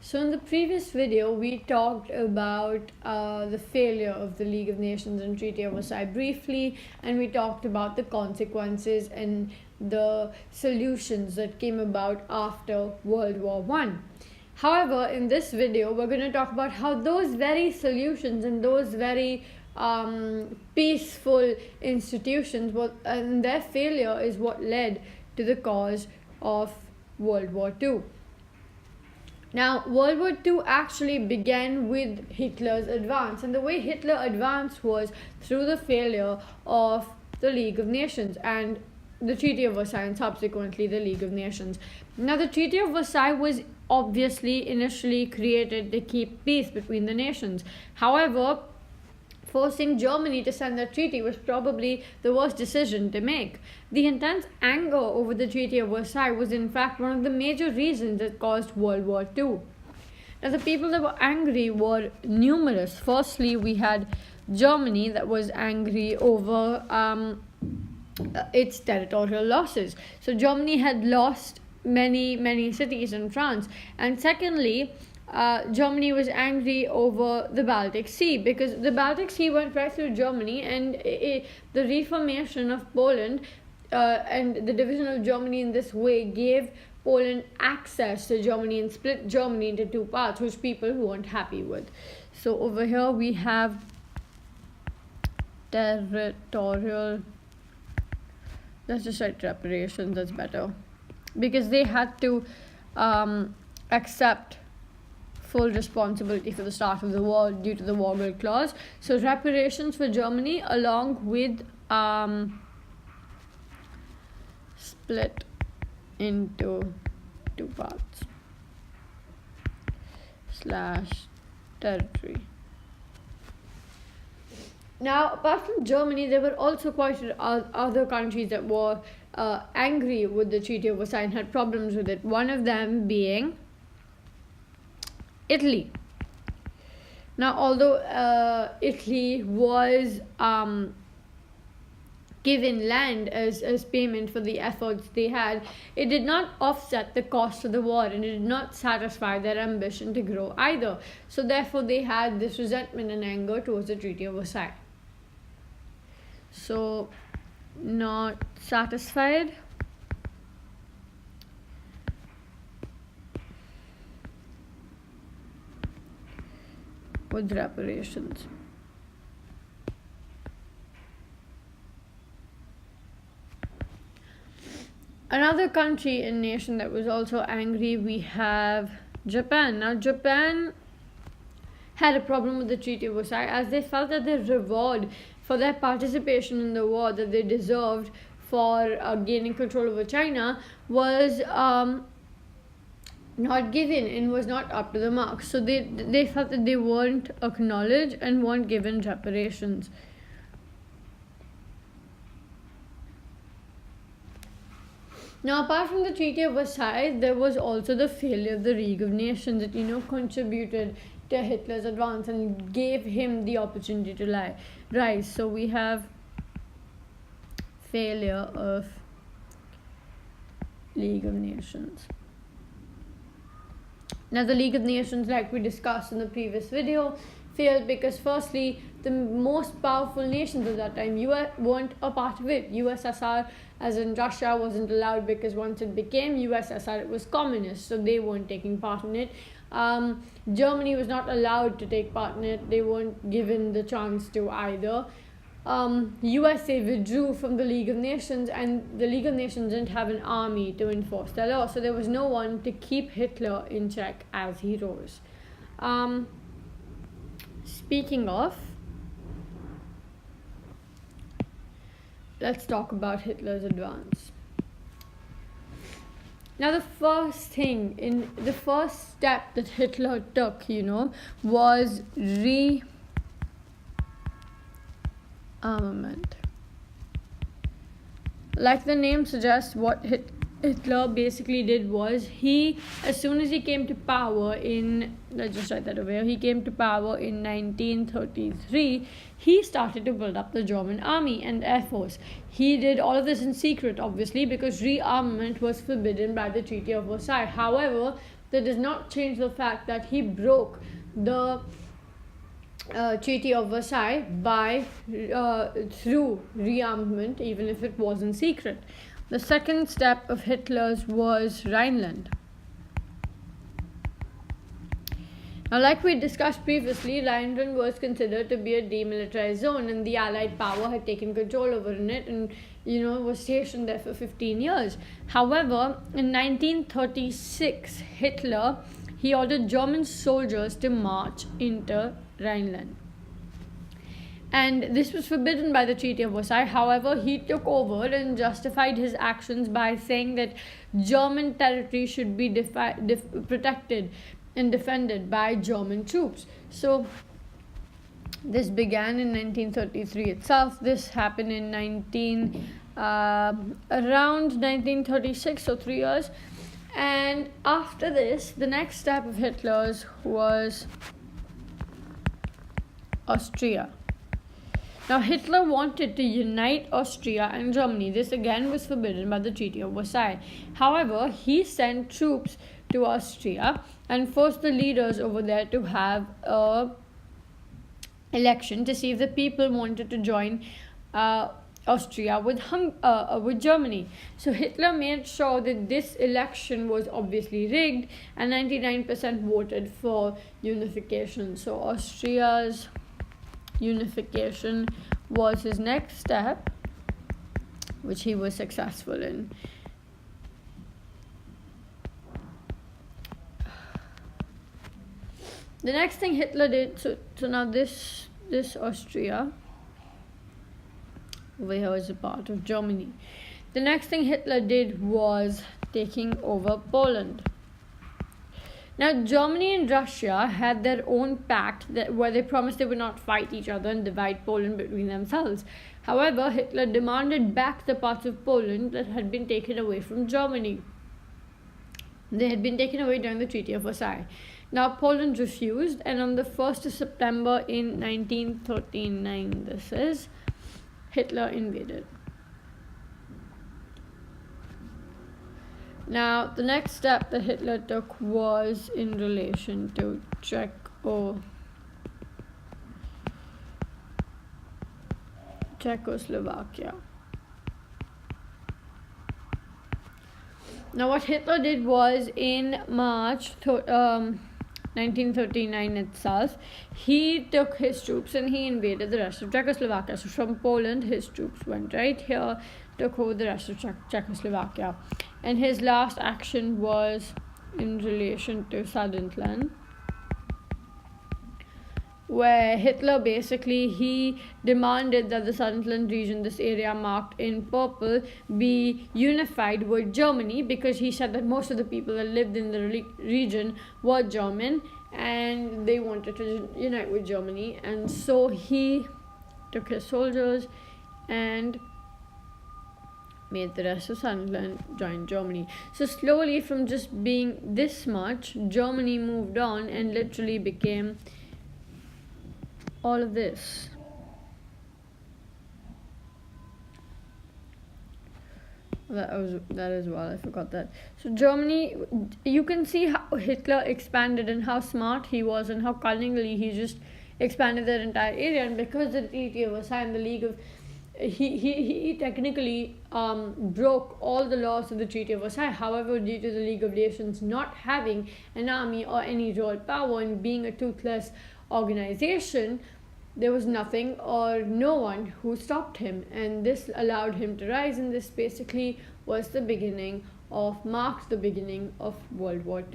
So in the previous video, we talked about the failure of the League of Nations and Treaty of Versailles briefly, and we talked about the consequences and the solutions that came about after World War I. However, in this video, we're going to talk about how those very solutions and those very peaceful institutions and their failure is what led to the cause of World War II. Now, World War II actually began with Hitler's advance, and the way Hitler advanced was through the failure of the League of Nations and the Treaty of Versailles, and subsequently the League of Nations. Now, the Treaty of Versailles was obviously initially created to keep peace between the nations. However, forcing Germany to sign that treaty was probably the worst decision to make. The intense anger over the Treaty of Versailles was in fact one of the major reasons that caused World War II. Now, the people that were angry were numerous. Firstly, we had Germany that was angry over its territorial losses. So Germany had lost many cities in France. And secondly, Germany was angry over the Baltic Sea, because the Baltic Sea went right through Germany, and the reformation of Poland and the division of Germany in this way gave Poland access to Germany and split Germany into two parts, which people weren't happy with. So over here we have territorial, let's just write reparations, that's better, because they had to accept full responsibility for the start of the war due to the Wargeld Clause. So reparations for Germany, along with split into two parts / territory. Now, apart from Germany, there were also quite other countries that were angry with the Treaty of Versailles and had problems with it. One of them being Italy. Now, although Italy was given land as payment for the efforts they had, it did not offset the cost of the war, and it did not satisfy their ambition to grow either. So therefore, they had this resentment and anger towards the Treaty of Versailles. So, not satisfied with reparations. Another country and nation that was also angry, we have Japan. Now, Japan had a problem with the Treaty of Versailles, as they felt that the reward for their participation in the war that they deserved for gaining control over China was not given and was not up to the mark. So they felt that they weren't acknowledged and weren't given reparations. Now, apart from the Treaty of Versailles, there was also the failure of the League of Nations that contributed to Hitler's advance and gave him the opportunity to rise. So we have failure of League of Nations. Now, the League of Nations, like we discussed in the previous video, failed because firstly, the most powerful nations at that time weren't a part of it. USSR, as in Russia, wasn't allowed because once it became USSR, it was communist, so they weren't taking part in it. Germany was not allowed to take part in it. They weren't given the chance to either. USA withdrew from the League of Nations, and the League of Nations didn't have an army to enforce their law, so there was no one to keep Hitler in check as he rose. Speaking of, let's talk about Hitler's advance. Now, the first step that Hitler took, was rearmament. Like the name suggests, what Hitler basically did was as soon as he came to power let's just write that over here, he came to power in 1933, he started to build up the German army and air force. He did all of this in secret, obviously, because rearmament was forbidden by the Treaty of Versailles. However, that does not change the fact that he broke the Treaty of Versailles by through rearmament, even if it wasn't secret. The second step of Hitler's was Rhineland. Now, like we discussed previously, Rhineland was considered to be a demilitarized zone, and the Allied power had taken control over it and was stationed there for 15 years. However, in 1936, Hitler he ordered German soldiers to march into Rhineland. And this was forbidden by the Treaty of Versailles. However, he took over and justified his actions by saying that German territory should be protected and defended by German troops. So this began in 1933 itself. This happened in around 1936, so 3 years. And after this, the next step of Hitler's was Austria. Now, Hitler wanted to unite Austria and Germany. This again was forbidden by the Treaty of Versailles. However, he sent troops to Austria and forced the leaders over there to have a election to see if the people wanted to join Austria with Germany. So Hitler made sure that this election was obviously rigged, and 99% voted for unification. So Austria's unification was his next step, which he was successful in. The next thing Hitler did, so now this Austria over here is a part of Germany. The next thing Hitler did was taking over Poland. Now, Germany and Russia had their own pact where they promised they would not fight each other and divide Poland between themselves. However, Hitler demanded back the parts of Poland that had been taken away from Germany. They had been taken away during the Treaty of Versailles. Now, Poland refused, and on the 1st of September in 1939, Hitler invaded. Now, the next step that Hitler took was in relation to Czechoslovakia. Now, what Hitler did was in March 1939 itself, he took his troops and he invaded the rest of Czechoslovakia. So from Poland, his troops went right here, took over the rest of Czechoslovakia. And his last action was in relation to Sudetenland, where Hitler basically he demanded that the Sudetenland region, this area marked in purple, be unified with Germany, because he said that most of the people that lived in the region were German and they wanted to unite with Germany. And so he took his soldiers and made the rest of Sudetenland join Germany. So slowly, from just being this much, Germany moved on and literally became all of this. That as well, I forgot that. So Germany, you can see how Hitler expanded and how smart he was and how cunningly he just expanded that entire area. And because the Treaty of Versailles and the League of he technically broke all the laws of the Treaty of Versailles. However, due to the League of Nations not having an army or any royal power and being a toothless organization, there was nothing or no one who stopped him, and this allowed him to rise, and this basically marked the beginning of World War II.